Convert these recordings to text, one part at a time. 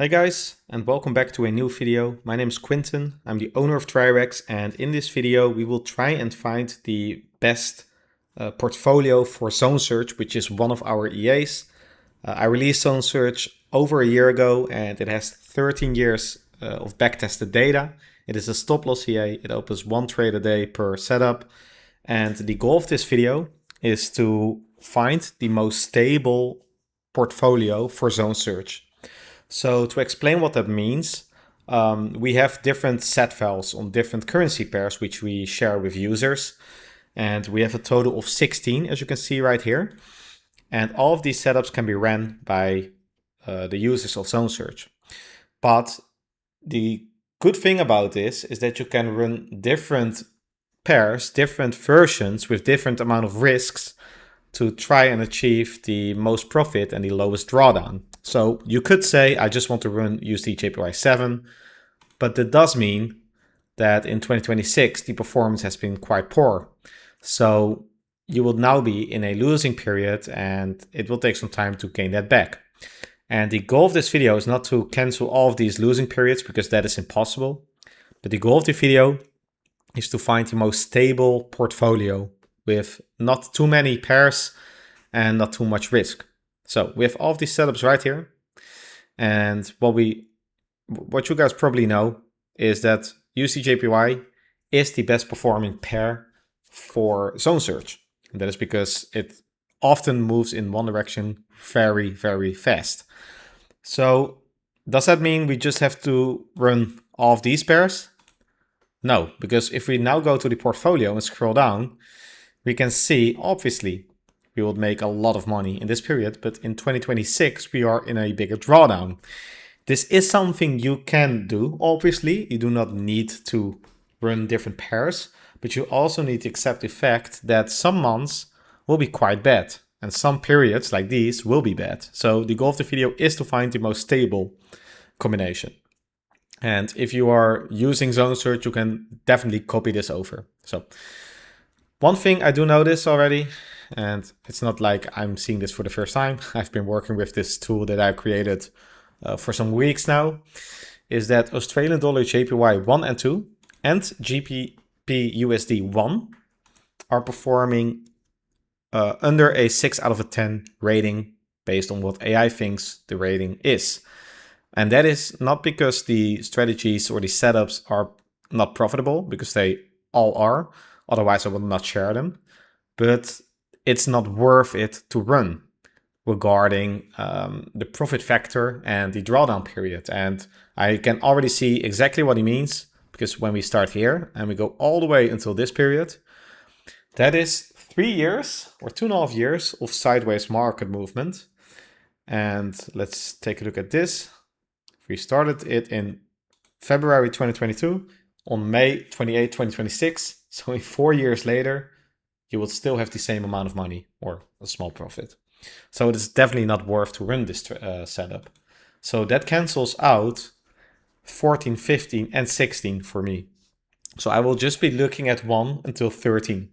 Hi guys, and welcome back to a new video. My name is Quinten, I'm the owner of Forex, and in this video we will try and find the best portfolio for Zone Search, which is one of our EAs. I released Zone Search over a year ago and it has 13 years of backtested data. It is a stop loss EA, it opens one trade a day per setup, and the goal of this video is to find the most stable portfolio for Zone Search. So to explain what that means, we have different set files on different currency pairs, which we share with users. And we have a total of 16, as you can see right here. And all of these setups can be ran by the users of Zone Search. But the good thing about this is that you can run different pairs, different versions with different amount of risks to try and achieve the most profit and the lowest drawdown. So you could say, I just want to run USD 7, but that does mean that in 2026, the performance has been quite poor. So you will now be in a losing period and it will take some time to gain that back. And the goal of this video is not to cancel all of these losing periods because that is impossible. But the goal of the video is to find the most stable portfolio with not too many pairs and not too much risk. So we have all of these setups right here. And what you guys probably know is that USD is the best performing pair for Zone Search. And that is because it often moves in one direction very, very fast. So does that mean we just have to run all of these pairs? No, because if we now go to the portfolio and scroll down, we can see, obviously, we will make a lot of money in this period, but in 2026, we are in a bigger drawdown. This is something you can do, obviously. You do not need to run different pairs, but you also need to accept the fact that some months will be quite bad, and some periods like these will be bad. So the goal of the video is to find the most stable combination. And if you are using Zone Search, you can definitely copy this over. So one thing I do notice already, and it's not like I'm seeing this for the first time, I've been working with this tool that I created for some weeks now, is that Australian dollar JPY 1 and 2 and GBP USD 1 are performing under a 6 out of a 10 rating based on what AI thinks the rating is. And that is not because the strategies or the setups are not profitable, because they all are. Otherwise, I would not share them. But it's not worth it to run regarding the profit factor and the drawdown period. And I can already see exactly what he means, because when we start here and we go all the way until this period, that is 3 years or 2.5 years of sideways market movement. And let's take a look at this. We started it in February 2022, on May 28, 2026. So 4 years later, you will still have the same amount of money or a small profit. So it is definitely not worth to run this setup. So that cancels out 14, 15, and 16 for me. So I will just be looking at 1 until 13.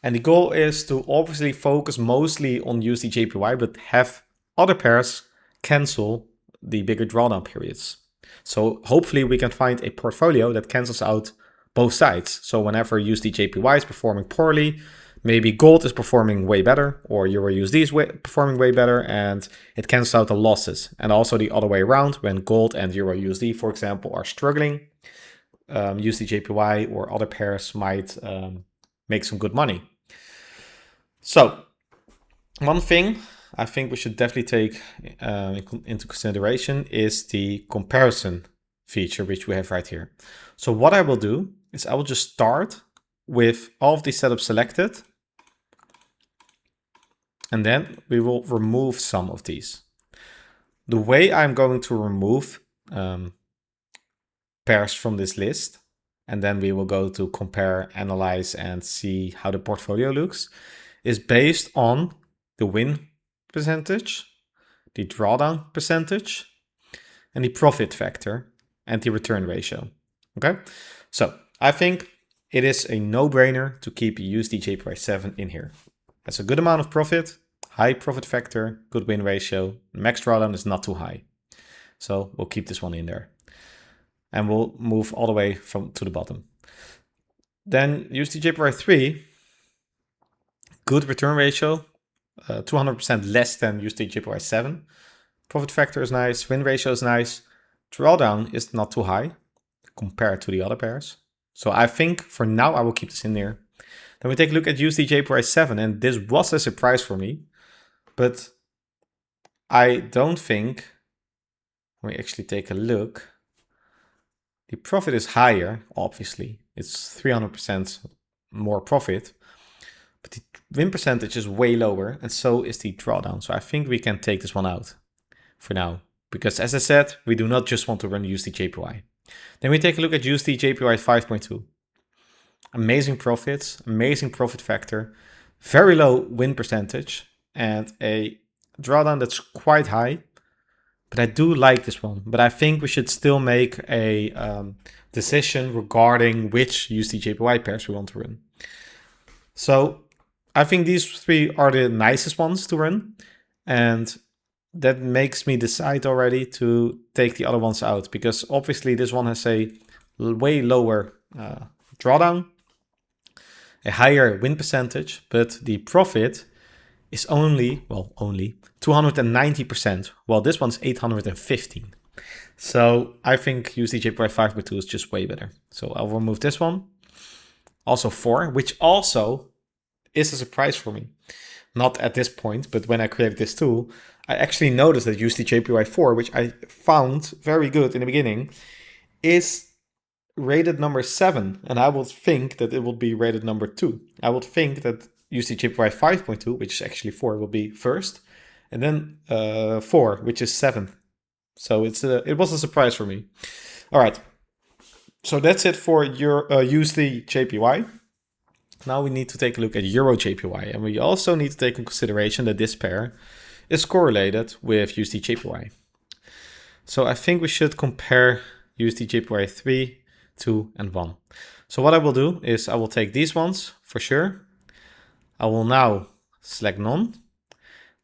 And the goal is to obviously focus mostly on USD JPY, but have other pairs cancel the bigger drawdown periods. So hopefully we can find a portfolio that cancels out both sides. So whenever USD JPY is performing poorly, maybe gold is performing way better, or Euro USD is performing way better, and it cancels out the losses. And also the other way around, when gold and Euro USD, for example, are struggling, USD JPY or other pairs might make some good money. So one thing I think we should definitely take into consideration is the comparison feature, which we have right here. So what I will do is I will just start with all of these setups selected, and then we will remove some of these. The way I'm going to remove pairs from this list, and then we will go to compare, analyze, and see how the portfolio looks, is based on the win percentage, the drawdown percentage, and the profit factor, and the return ratio. Okay, so I think it is a no-brainer to keep USD JPY 7 in here. That's a good amount of profit, high profit factor, good win ratio, max drawdown is not too high. So we'll keep this one in there. And we'll move all the way to the bottom. Then USD/JPY3, good return ratio, 200% less than USD/JPY7. Profit factor is nice, win ratio is nice. Drawdown is not too high compared to the other pairs. So I think for now I will keep this in there. Then we take a look at USD/JPY7, and this was a surprise for me. But I don't think, when we actually take a look, the profit is higher, obviously. It's 300% more profit. But the win percentage is way lower, and so is the drawdown. So I think we can take this one out for now. Because as I said, we do not just want to run USD/JPY. Then we take a look at USD/JPY 5.2. Amazing profits, amazing profit factor, very low win percentage, and a drawdown that's quite high. But I do like this one. But I think we should still make a decision regarding which USD/JPY pairs we want to run. So I think these three are the nicest ones to run. And that makes me decide already to take the other ones out. Because obviously this one has a way lower drawdown, a higher win percentage, but the profit is only 290%, while this one's 815. So I think USD/JPY 5.2 is just way better. So I'll remove this one. Also 4, which also is a surprise for me. Not at this point, but when I created this tool, I actually noticed that USD/JPY 4, which I found very good in the beginning, is rated number 7, and I would think that it would be rated number 2. I would think that USD/JPY 5.2, which is actually 4, will be first, and then 4, which is 7th. So it was a surprise for me. All right, so that's it for your USD/JPY. Now we need to take a look at Euro/JPY, and we also need to take in consideration that this pair is correlated with USD/JPY. So I think we should compare USD/JPY 3, 2, and 1. So what I will do is I will take these ones for sure. I will now select none.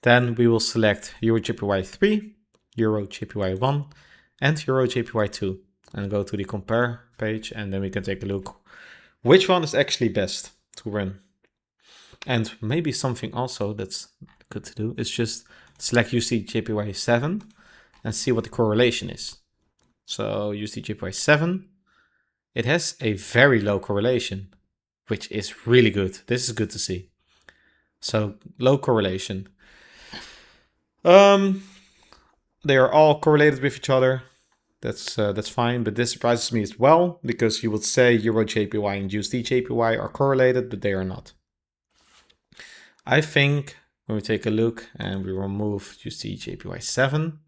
Then we will select Euro/JPY 3, Euro/JPY 1, and Euro/JPY 2. And go to the compare page, and then we can take a look which one is actually best to run. And maybe something also that's good to do is just select USD/JPY 7 and see what the correlation is. So USD/JPY 7, it has a very low correlation, which is really good. This is good to see. So low correlation. They are all correlated with each other. That's fine, but this surprises me as well, because you would say Euro/JPY and USD/JPY are correlated, but they are not. I think when we take a look and we remove USD/JPY 7,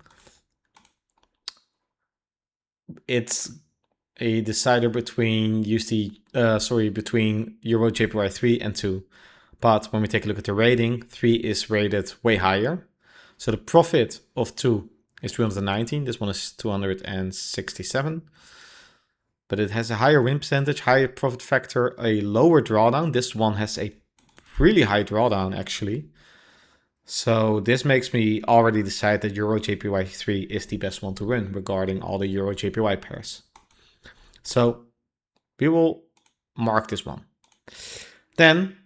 it's a decider between between Euro/JPY 3 and 2. But when we take a look at the rating, 3 is rated way higher. So the profit of 2 is 319. This one is 267. But it has a higher win percentage, higher profit factor, a lower drawdown. This one has a really high drawdown actually. So this makes me already decide that Euro/JPY 3 is the best one to run regarding all the Euro/JPY pairs. So we will mark this one. Then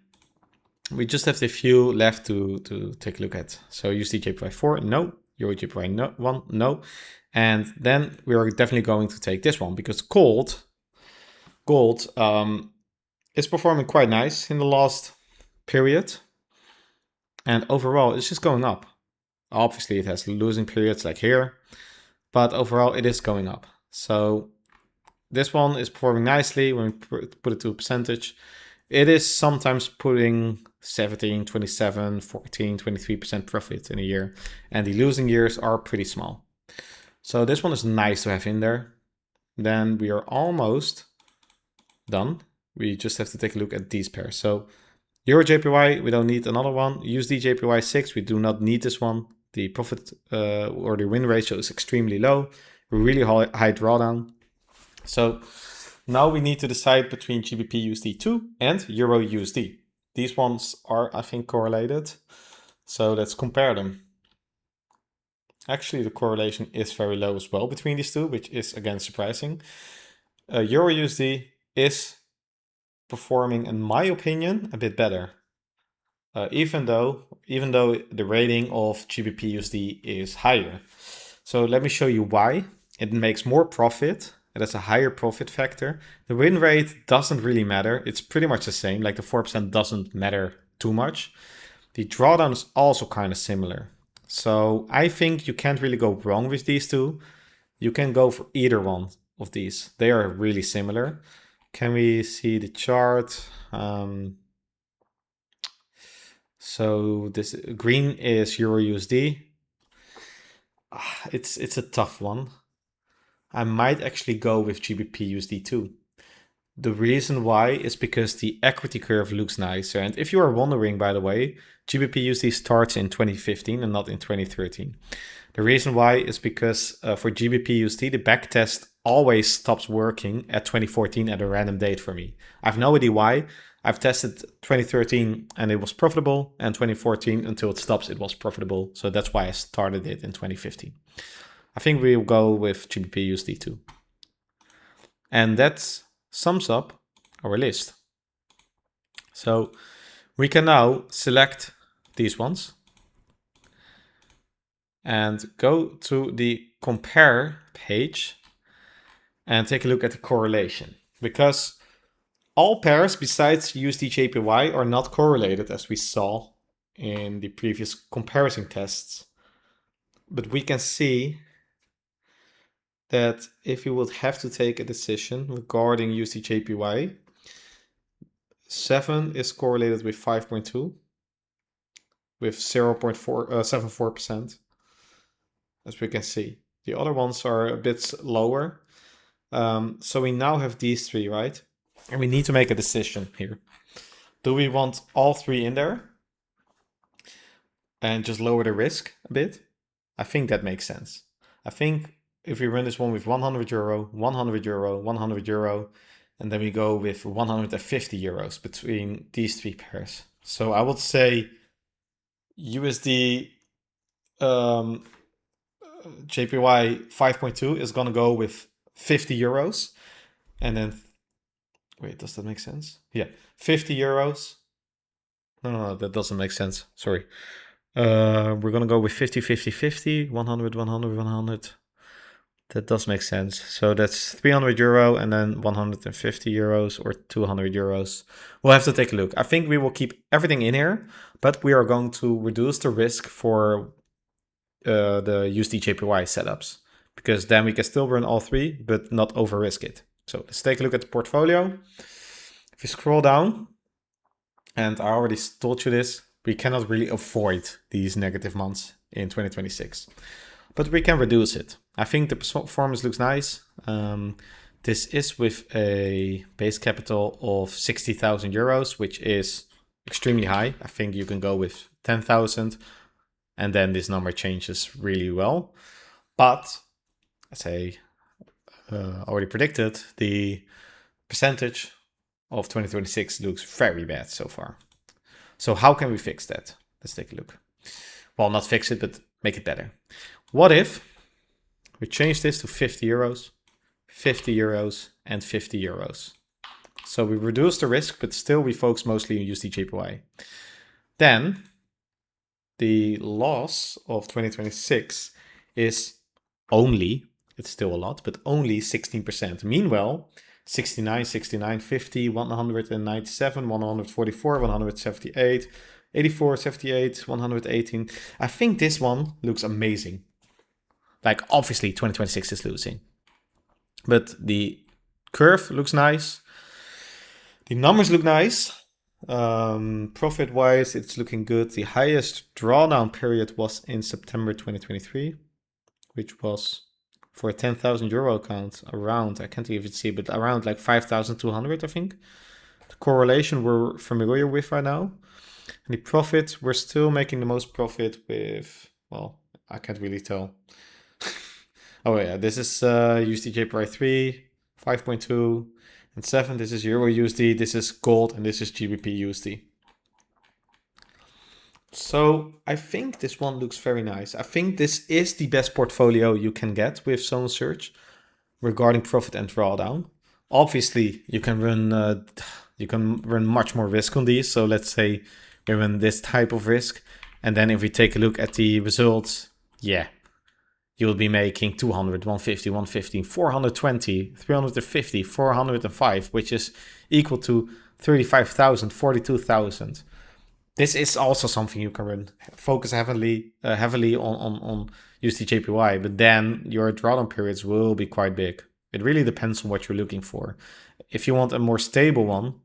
we just have a few left to take a look at. So USD/JPY 4, no. Euro/JPY 1, no. And then we are definitely going to take this one, because gold is performing quite nice in the last period. And overall, it's just going up. Obviously, it has losing periods like here, but overall, it is going up. So this one is performing nicely when we put it to a percentage. It is sometimes putting 17, 27, 14, 23% profit in a year. And the losing years are pretty small. So this one is nice to have in there. Then we are almost done. We just have to take a look at these pairs. So Euro/JPY, we don't need another one. USD/JPY 6, we do not need this one. The profit or the win ratio is extremely low. Really high drawdown. So now we need to decide between GBP/USD 2 and Euro/USD. These ones are, I think, correlated. So let's compare them. Actually, the correlation is very low as well between these two, which is again surprising. Euro USD is performing, in my opinion, a bit better. Even though the rating of GBP USD is higher. So let me show you why. It makes more profit. It has a higher profit factor. The win rate doesn't really matter. It's pretty much the same. Like the 4% doesn't matter too much. The drawdown is also kind of similar. So I think you can't really go wrong with these two. You can go for either one of these. They are really similar. Can we see the chart? So this green is Euro USD. It's a tough one. I might actually go with GBP USD too. The reason why is because the equity curve looks nicer. And if you are wondering, by the way, GBP USD starts in 2015 and not in 2013. The reason why is because for GBP USD, the backtest always stops working at 2014 at a random date for me. I have no idea why. I've tested 2013 and it was profitable, and 2014 until it stops, it was profitable. So that's why I started it in 2015. I think we'll go with GBP USD too. And that sums up our list. So we can now select these ones and go to the compare page and take a look at the correlation, because all pairs besides USD/JPY are not correlated, as we saw in the previous comparison tests. But we can see that if you would have to take a decision regarding USD/JPY, 7 is correlated with 5.2 with 0.74%, as we can see. The other ones are a bit lower. So we now have these three, right? And we need to make a decision here. Do we want all three in there and just lower the risk a bit? I think that makes sense. I think if we run this one with 100 euro, 100 euro, 100 euro, and then we go with 150 euros between these three pairs. So I would say USD JPY 5.2 is going to go with 50 euros. And then, wait, does that make sense? Yeah, 50 euros. No, that doesn't make sense. Sorry. We're going to go with 50, 50, 50, 100, 100, 100. That does make sense. So that's 300 euro and then 150 euros or 200 euros. We'll have to take a look. I think we will keep everything in here, but we are going to reduce the risk for the USD/JPY setups, because then we can still run all three, but not over risk it. So let's take a look at the portfolio. If you scroll down, and I already told you this, we cannot really avoid these negative months in 2026, but we can reduce it. I think the performance looks nice. This is with a base capital of 60,000 euros, which is extremely high. I think you can go with 10,000 and then this number changes really well. But as I already predicted, the percentage of 2026 looks very bad so far. So how can we fix that? Let's take a look. Well, not fix it, but make it better. What if we change this to 50 euros, 50 euros, and 50 euros? So we reduce the risk, but still we focus mostly on USD/JPY. Then the loss of 2026 is only, it's still a lot, but only 16%. Meanwhile, 69, 69, 50, 197, 144, 178, 84, 78, 118. I think this one looks amazing. Like, obviously 2026 is losing, but the curve looks nice. The numbers look nice. Profit wise, it's looking good. The highest drawdown period was in September 2023, which was for a 10,000 euro account around, I can't even see, but around like 5,200, I think. The correlation we're familiar with right now. And the profit, we're still making the most profit with, well, I can't really tell. Oh yeah, this is USD/JPY 3, 5.2, and 7. This is Euro USD, this is gold, and this is GBP USD. So I think this one looks very nice. I think this is the best portfolio you can get with Zone Search regarding profit and drawdown. Obviously, you can run much more risk on these. So let's say we run this type of risk, and then if we take a look at the results, yeah, you'll be making 200, 150, 115, 420, 350, 405, which is equal to 35,000, 42,000. This is also something you can run. Focus heavily on USDJPY, but then your drawdown periods will be quite big. It really depends on what you're looking for. If you want a more stable one,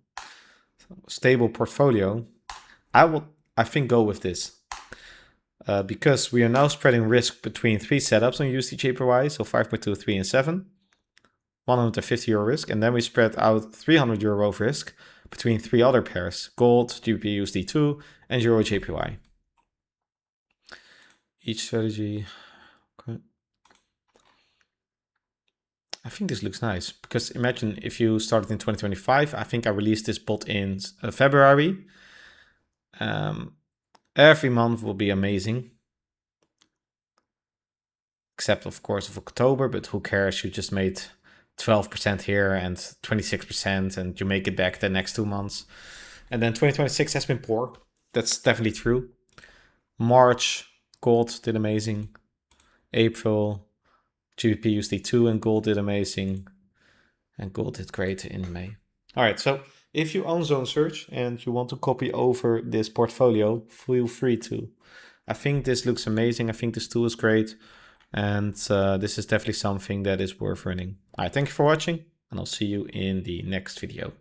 stable portfolio, I think go with this. Because we are now spreading risk between 3 setups on USDJPY, so 5.2, 3, and 7. 150 euro risk, and then we spread out 300 euro of risk between 3 other pairs, gold, GBP USD2, and euro JPY. Each strategy, okay. I think this looks nice, because imagine if you started in 2025, I think I released this bot in February. Every month will be amazing. Except of course of October, but who cares, you just made 12% here and 26%, and you make it back the next 2 months. And then 2026 has been poor. That's definitely true. March, gold did amazing. April, GBP USD2 and gold did amazing. And gold did great in May. All right, so if you own Zone Search and you want to copy over this portfolio, feel free to. I think this looks amazing. I think this tool is great. And this is definitely something that is worth running. All right, thank you for watching, and I'll see you in the next video.